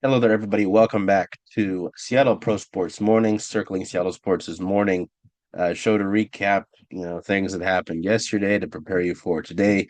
Hello there, everybody. Welcome back to Seattle Pro Sports Morning, circling Seattle Sports this morning. Show to recap, things that happened yesterday to prepare you for today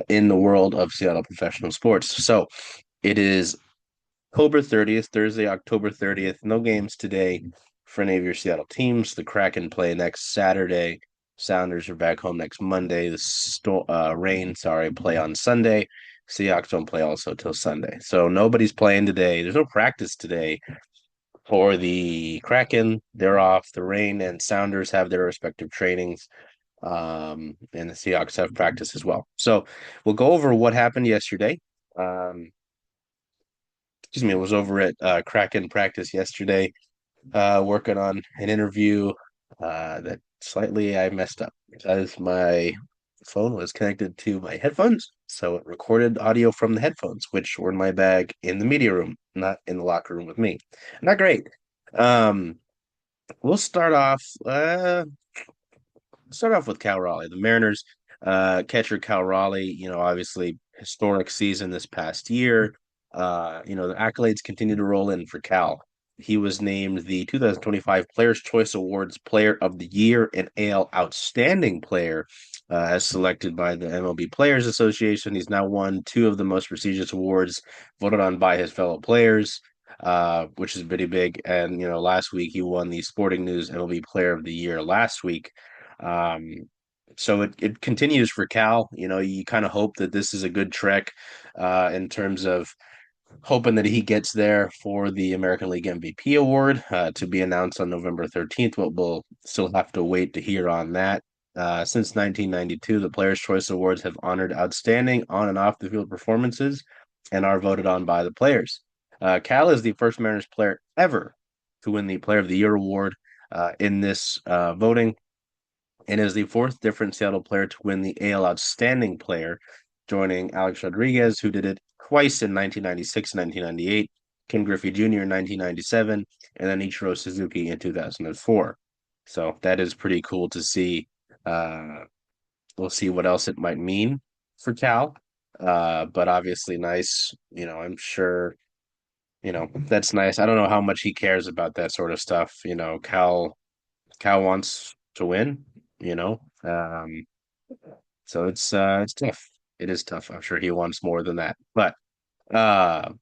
in the world of Seattle professional sports. So it is October 30th, Thursday, October 30th. No games today for any of your Seattle teams. The Kraken play next Saturday. Sounders are back home next Monday. Rain, sorry, play on Sunday. Seahawks don't play also till Sunday. So nobody's playing today. There's no practice today for the Kraken. They're off. The Rain and Sounders have their respective trainings. And the Seahawks have practice as well. So we'll go over what happened yesterday. Um, I was over at Kraken practice yesterday, working on an interview that slightly I messed up because my phone was connected to my headphones. So it recorded audio from the headphones, which were in my bag in the media room, not in the locker room with me. Not great. Um, we'll start off with Cal Raleigh. The Mariners catcher Cal Raleigh, obviously historic season this past year. The accolades continue to roll in for Cal. He was named the 2025 Players' Choice Awards Player of the Year and AL Outstanding Player, as selected by the MLB Players Association. He's now won two of the most prestigious awards voted on by his fellow players, which is pretty big. And, last week he won the Sporting News MLB Player of the Year last week. Um, so it continues for Cal. You kind of hope that this is a good trek in terms of hoping that he gets there for the American League MVP award to be announced on November 13th. But we'll still have to wait to hear on that. Since 1992, the Players' Choice Awards have honored outstanding on and off the field performances and are voted on by the players. Cal is the first Mariners player ever to win the Player of the Year award in this voting and is the fourth different Seattle player to win the AL Outstanding Player, joining Alex Rodriguez, who did it twice in 1996 and 1998, Ken Griffey Jr. in 1997, and then Ichiro Suzuki in 2004. So that is pretty cool to see. Uh, we'll see what else it might mean for Cal. But obviously nice. I'm sure, that's nice. I don't know how much he cares about that sort of stuff. Cal wants to win, you know. So it's tough. It is tough. I'm sure he wants more than that. But uh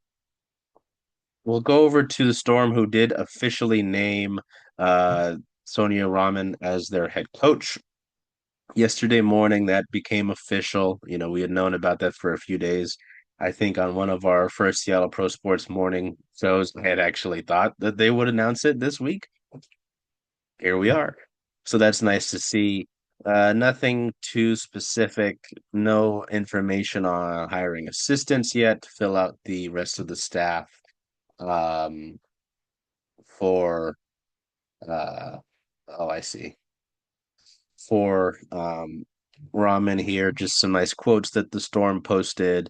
we'll go over to the Storm, who did officially name Sonia Raman as their head coach. Yesterday morning that became official. We had known about that for a few days. I think on one of our first Seattle Pro Sports morning shows, I had actually thought that they would announce it this week. Here we are. So that's nice to see. Nothing too specific, no information on hiring assistants yet to fill out the rest of the staff um, for, uh, oh, I see, for Ramen here. Just some nice quotes that the Storm posted,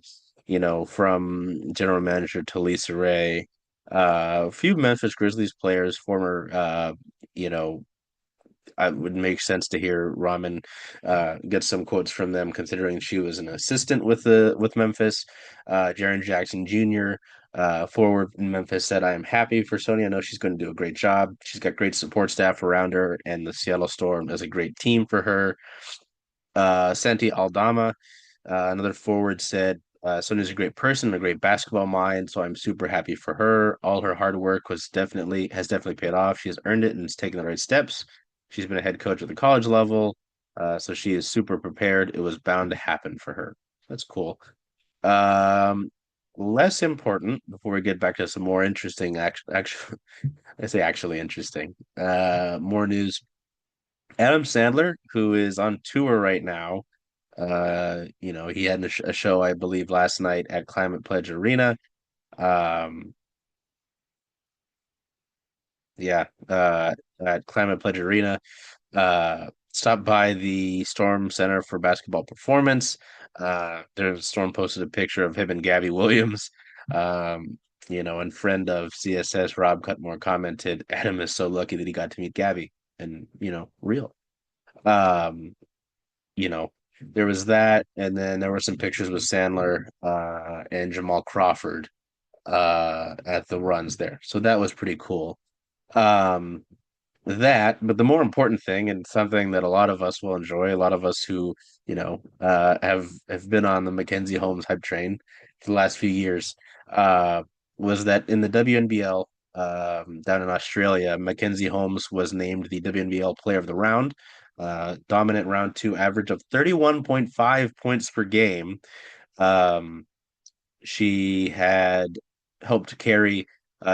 from general manager Talisa Ray. A few Memphis Grizzlies players, former, you know, it would make sense to hear Ramen get some quotes from them, considering she was an assistant with Memphis. Jaren Jackson Jr., forward in Memphis, said, "I am happy for Sony. I know she's going to do a great job. She's got great support staff around her, and the Seattle Storm is a great team for her." Santi Aldama, another forward, said, Sonia's a great person, a great basketball mind, so I'm super happy for her. All her hard work has definitely paid off. She has earned it and has taken the right steps. She's been a head coach at the college level, so she is super prepared. It was bound to happen for her. That's cool. Um, Less important before we get back to some more interesting, actually, I say actually interesting. More news. Adam Sandler, who is on tour right now, he had a show, I believe, last night at Climate Pledge Arena. Um, yeah, at Climate Pledge Arena. Stopped by the Storm Center for Basketball Performance. Storm posted a picture of him and Gabby Williams. And friend of CSS Rob Cutmore commented, Adam is so lucky that he got to meet Gabby, and real. Um, you know, there was that, and then there were some pictures with Sandler and Jamal Crawford. at the runs there. So that was pretty cool. Um, but the more important thing, and something that a lot of us will enjoy, a lot of us who, have been on the Mackenzie Holmes hype train for the last few years, uh, was that in the WNBL, down in Australia, Mackenzie Holmes was named the WNBL Player of the Round, dominant round two average of 31.5 points per game. Um, she had helped carry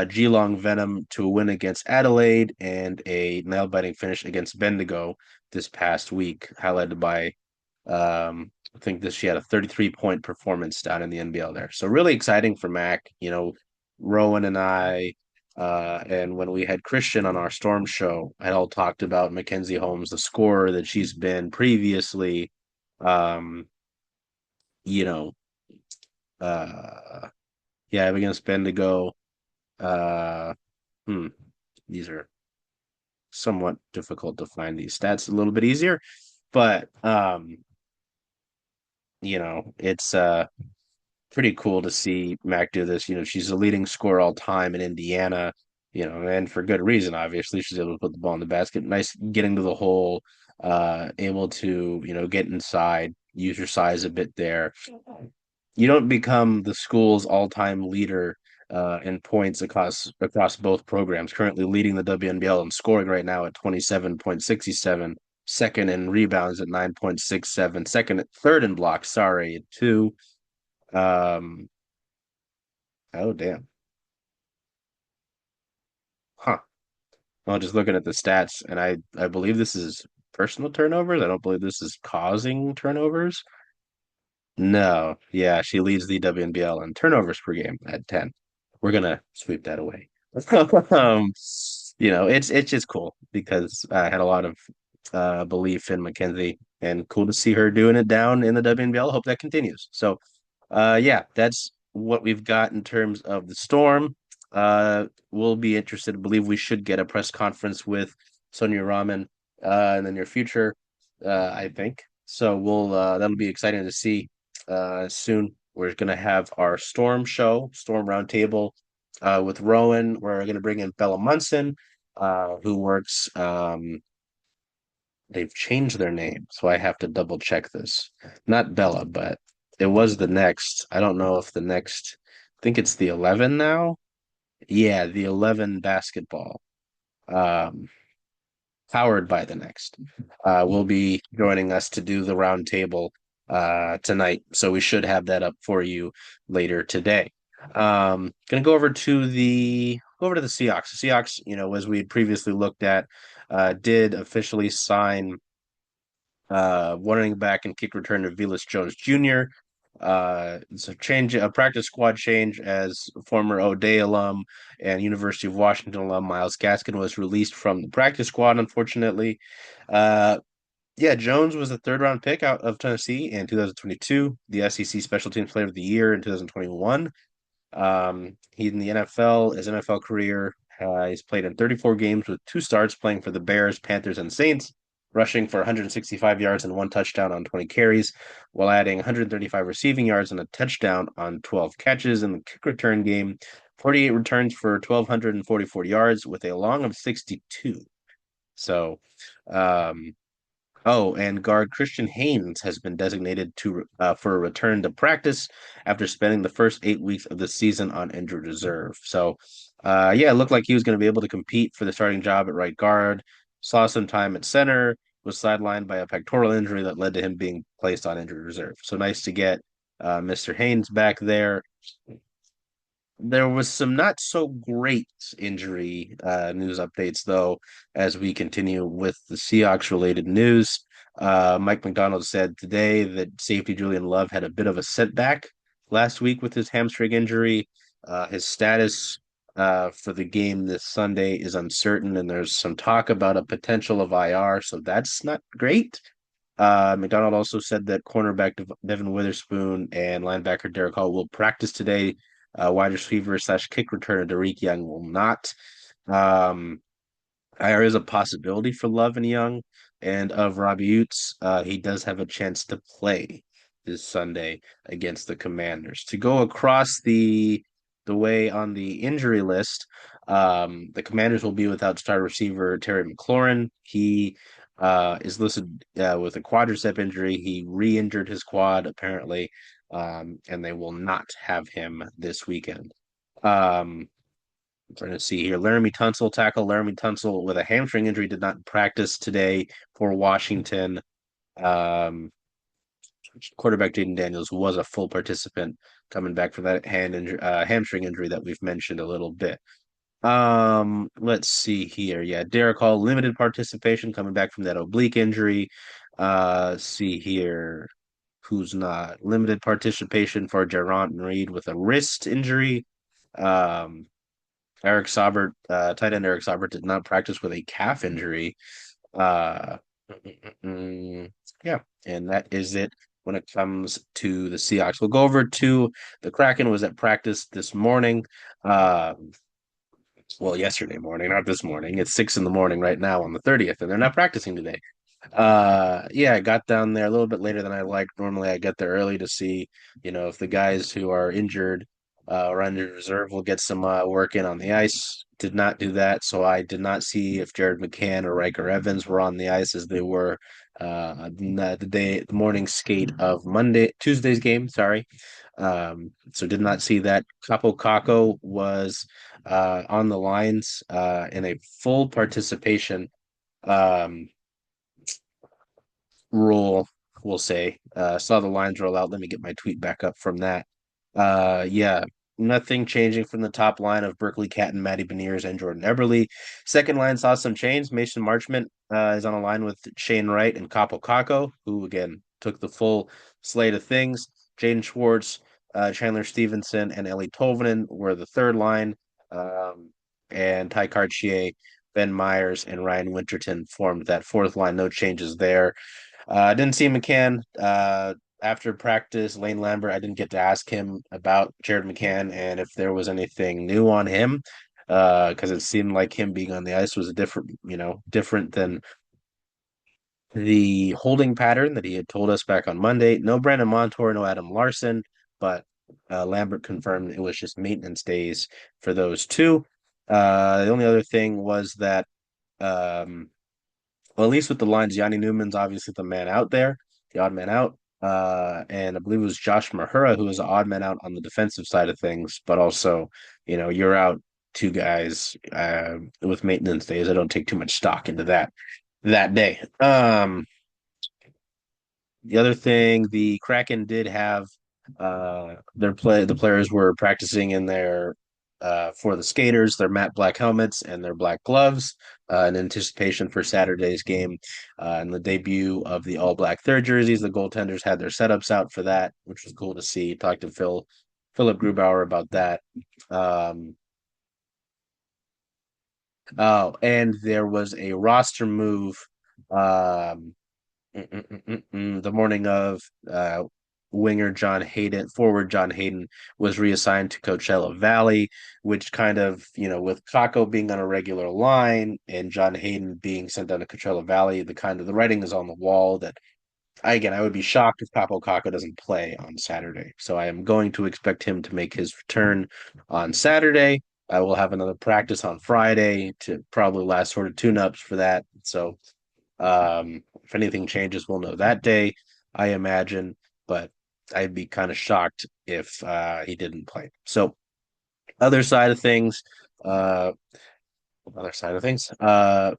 Geelong Venom to a win against Adelaide and a nail-biting finish against Bendigo this past week, highlighted by I think that she had a 33-point performance down in the NBL there. So really exciting for Mac. Rowan and I, and when we had Christian on our Storm show, had all talked about Mackenzie Holmes, the scorer that she's been previously. Um, you know, uh, yeah, against Bendigo. Uh, hmm, these are somewhat difficult to find these stats a little bit easier, but it's pretty cool to see Mac do this. She's the leading scorer all time in Indiana, and for good reason, obviously. She's able to put the ball in the basket. Nice getting to the hole, able to, get inside, use your size a bit there. You don't become the school's all-time leader in points across both programs. Currently leading the WNBL in scoring right now at 27.67, second in rebounds at 9.67, third in blocks. Sorry, at two. Um, oh damn, huh? Well, just looking at the stats, and I believe this is personal turnovers. I don't believe this is causing turnovers. No, yeah, she leads the WNBL in turnovers per game at 10. We're gonna sweep that away. um, it's just cool because I had a lot of belief in Mackenzie, and cool to see her doing it down in the WNBL. Hope that continues. So, yeah, that's what we've got in terms of the Storm. We'll be interested. I believe we should get a press conference with Sonia Raman in the near future. I think so. That'll be exciting to see soon. We're going to have our Storm Roundtable with Rowan. We're going to bring in Bella Munson, who works. They've changed their name, so I have to double check this. Not Bella, but it was the next. I don't know if the next. I think it's the 11 now. Yeah, the 11 basketball. Um, powered by the next, will be joining us to do the round table tonight. So we should have that up for you later today. Gonna go over to the Seahawks. The Seahawks, as we had previously looked at, did officially sign running back and kick returner Velus Jones Jr. It's a practice squad change as former O'Day alum and University of Washington alum Miles Gaskin was released from the practice squad, unfortunately. Uh, yeah, Jones was a third round pick out of Tennessee in 2022, the SEC Special Teams Player of the Year in 2021. He in the NFL, his NFL career, he's played in 34 games with two starts, playing for the Bears, Panthers, and Saints, rushing for 165 yards and one touchdown on 20 carries, while adding 135 receiving yards and a touchdown on 12 catches in the kick return game. 48 returns for 1,244 yards with a long of 62. So, um, Oh, and guard Christian Haynes has been designated for a return to practice after spending the first 8 weeks of the season on injured reserve. So, yeah, it looked like he was going to be able to compete for the starting job at right guard. Saw some time at center, was sidelined by a pectoral injury that led to him being placed on injured reserve. So nice to get Mr. Haynes back there. There was some not so great injury news updates, though, as we continue with the Seahawks related news. Mike McDonald said today that safety Julian Love had a bit of a setback last week with his hamstring injury. His status for the game this Sunday is uncertain, and there's some talk about a potential of IR, so that's not great. McDonald also said that cornerback Devin Witherspoon and linebacker Derek Hall will practice today. Wide receiver / kick returner Derek Young will not. Um, there is a possibility for Love and Young, and of Robbie Utes. He does have a chance to play this Sunday against the Commanders. To go across the the way on the injury list, the Commanders will be without star receiver Terry McLaurin. He is listed with a quadricep injury. He re-injured his quad apparently, and they will not have him this weekend. I'm trying to see here. Laramie Tunsil, tackle Laramie Tunsil with a hamstring injury, did not practice today for Washington. Um, Quarterback Jaden Daniels was a full participant coming back from that hamstring injury that we've mentioned a little bit. Let's see here. Yeah, Derek Hall, limited participation coming back from that oblique injury. See here. Who's not limited participation for Jaron Reed with a wrist injury. Um, Eric Saubert, tight end Eric Saubert did not practice with a calf injury. Uh, yeah, and that is it when it comes to the Seahawks. We'll go over to the Kraken was at practice this morning. Uh, well, yesterday morning, not this morning. It's 6 in the morning right now on the 30th, and they're not practicing today. Yeah, I got down there a little bit later than I like. Normally I get there early to see, if the guys who are injured or under reserve will get some work in on the ice. Did not do that, so I did not see if Jared McCann or Riker Evans were on the ice as they were the morning skate of Tuesday's game, sorry. So did not see that. Kaapo Kakko was on the lines in a full participation. Um, Rule, we'll say. Saw the lines roll out. Let me get my tweet back up from that. Yeah, nothing changing from the top line of Berkeley Catton, Matty Beniers, and Jordan Eberle. Second line saw some change. Mason Marchment is on a line with Shane Wright and Kaapo Kakko, who again took the full slate of things. Jaden Schwartz, Chandler Stevenson, and Ellie Tolvanen were the third line. Um, and Ty Cartier, Ben Myers, and Ryan Winterton formed that fourth line. No changes there. I didn't see McCann after practice. Lane Lambert, I didn't get to ask him about Jared McCann and if there was anything new on him, because it seemed like him being on the ice was different than the holding pattern that he had told us back on Monday. No Brandon Montour, no Adam Larson, but Lambert confirmed it was just maintenance days for those two. The only other thing was that um, well, at least with the lines, Yanni Newman's obviously the man out there, the odd man out. And I believe it was Josh Mahura who was the odd man out on the defensive side of things, but also, you're out two guys with maintenance days. I don't take too much stock into that day. The other thing, the Kraken did have the players were practicing in their for the skaters, their matte black helmets and their black gloves in anticipation for Saturday's game and the debut of the all black third jerseys. The goaltenders had their setups out for that, which was cool to see. Talked to Philip Grubauer about that. Um, oh, and there was a roster move. Um, the morning of forward John Hayden was reassigned to Coachella Valley, which kind of, with Kako being on a regular line and John Hayden being sent down to Coachella Valley, the writing is on the wall that I would be shocked if Kaapo Kakko doesn't play on Saturday. So I am going to expect him to make his return on Saturday. I will have another practice on Friday to probably last sort of tune-ups for that. So if anything changes, we'll know that day, I imagine. But I'd be kind of shocked if he didn't play. So, other side of things, uh,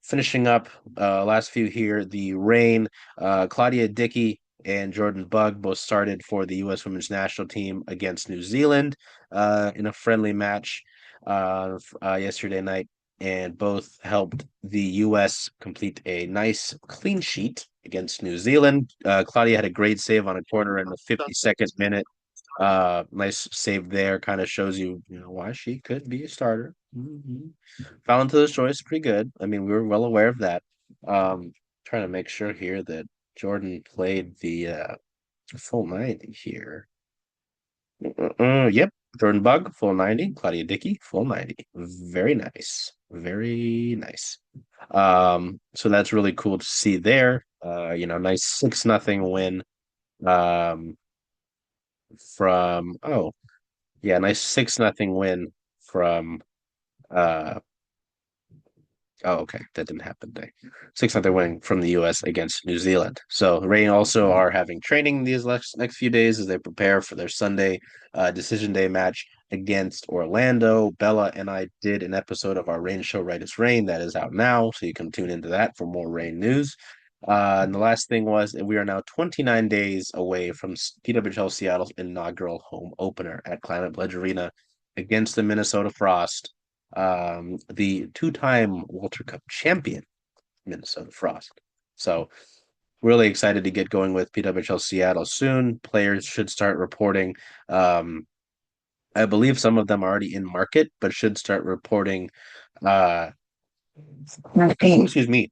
finishing up last few here, the rain, Claudia Dickey and Jordan Bugg both started for the U.S. Women's National Team against New Zealand in a friendly match yesterday night, and both helped the U.S. complete a nice clean sheet against New Zealand. Claudia had a great save on a corner in the 52nd minute. Nice save there. Kind of shows you why she could be a starter. Mm-hmm. Fell into the choice pretty good. I mean, we were well aware of that. Trying to make sure here that Jordan played the full 90 here. Yep. Jordan Bug, full 90. Claudia Dickey, full 90. Very nice. Very nice. So that's really cool to see there. Nice 6-0 win. Um, from Yeah, nice 6-0 win from uh oh, okay, that didn't happen today. 6-0 winning from the US against New Zealand. So Reign also are having training these next few days as they prepare for their Sunday decision day match against Orlando. Bella and I did an episode of our Reign show, Right as Rain, that is out now, so you can tune into that for more Reign news. And the last thing was that we are now 29 days away from PWHL Seattle's inaugural home opener at Climate Pledge Arena against the Minnesota Frost, the two-time Walter Cup champion, Minnesota Frost. So really excited to get going with PWHL Seattle soon. Players should start reporting. I believe some of them are already in market, but should start reporting. Excuse me.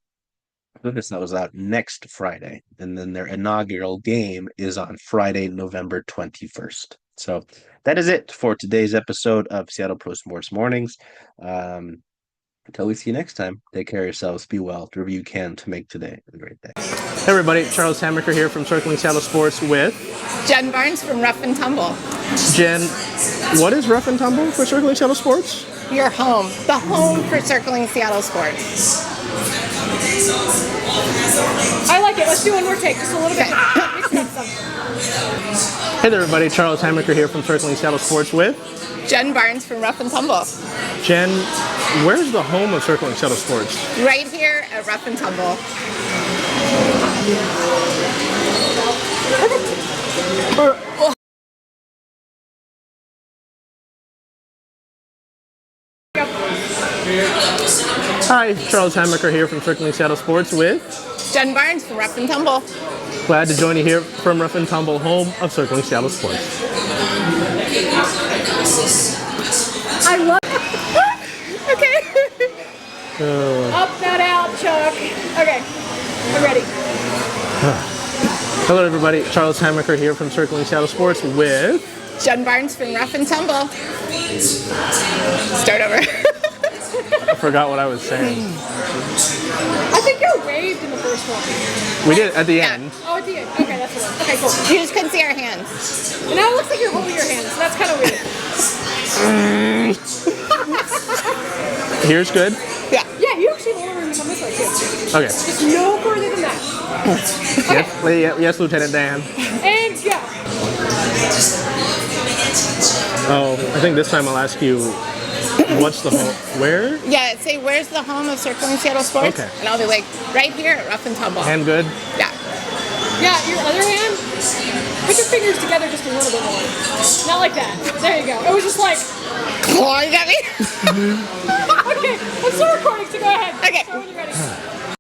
Goodness, that was out next Friday, and then their inaugural game is on Friday, November 21st. So that is it for today's episode of Seattle Pro Sports Mornings. Until we see you next time, take care of yourselves, be well, do whatever you can to make today a great day. Hey everybody, Charles Hamaker here from Circling Seattle Sports with Jen Barnes from Rough and Tumble. Jen, what is Rough and Tumble for Circling Seattle Sports? Your home. The home for Circling Seattle Sports. I like it. Let's do one more take. Just a little bit. Mix it up some. Hey there everybody, Charles Hamaker here from Circling Seattle Sports with Jen Barnes from Rough and Tumble. Jen, where's the home of Circling Seattle Sports? Right here at Rough and Tumble. Hi, Charles Hamaker here from Circling Seattle Sports with Jen Barnes from Rough and Tumble. Glad to join you here from Rough and Tumble, home of Circling Seattle Sports. I love Okay. Up that out, Chuck. Okay. I'm ready. Hello everybody, Charles Hamaker here from Circling Seattle Sports with Jen Barnes from Rough and Tumble. Start over. I forgot what I was saying. I think you waved in the first one. We did at the end. Oh, at the end. Okay, that's the one. Okay, cool. You just couldn't see our hands. And now it looks like you're holding your hands. So that's kind of weird. Here's good? Yeah. Yeah, you actually hold room to come this way too. Okay. Just no further than that. Yes, Lieutenant Dan. And go. Oh, I think this time I'll ask you, what's the home? Where? Yeah, say, where's the home of Circling Seattle Sports? Okay. And I'll be like, right here at Rough and Tumble. Hand good? Yeah. Yeah, your other hand. Put your fingers together just a little bit more. Not like that. There you go. It was just like. Clawing at me. Okay, I'm still recording, so go ahead. Okay. So when you're ready.